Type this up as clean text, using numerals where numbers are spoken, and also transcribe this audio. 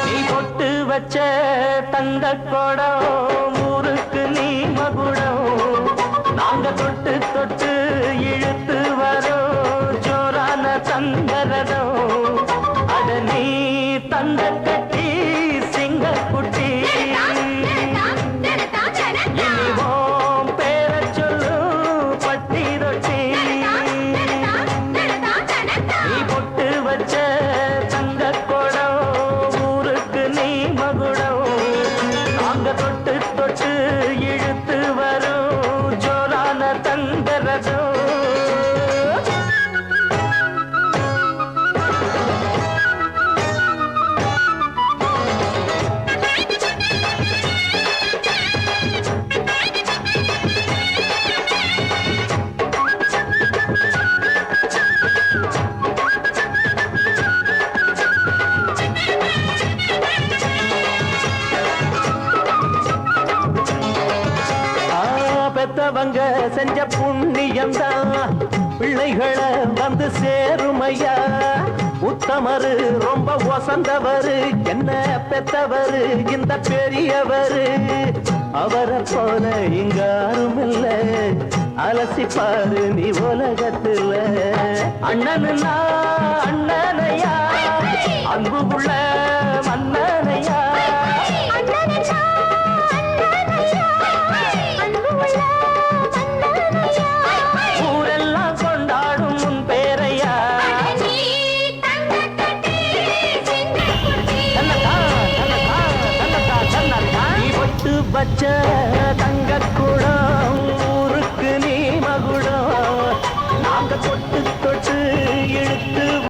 நீ பொட்டு வச்ச தங்க கொடம் ஊருக்கு நீ மகுடம் நாங்க தொட்டு தொட்டு இழுத்து வரோம் ஜோரான தங்கரதம் அட நீ தந்த கட்டி சிங்க குட்டி இனிவோம் பேர சொல்லு பட்டி ரொட்டி நீ பொட்டு வச்ச தங்க கொடம் ஊருக்கு நீ மகுடம் நாங்க தொட்டு தொட்டு இழுத்து வரும் ஜோரான தங்கரதம் பெத்தவங்க செஞ்ச புண்ணியம்தான் பிள்ளைகளை வந்து சேருமையா உத்தமரு ரொம்ப ஒசந்தவரு என்ன பெத்தவரு இந்த பெரியவரு அவரை போல இங்க யாரும் இல்ல அலசிப்பாரு நீ உலகத்துல அண்ணனுன்னா அண்ணனையா அன்பு உள்ள மன்னனையா ஊரெல்லாம் கொண்டாடும் உன் பேரையா நீ பொட்டு வச்ச தங்க கூட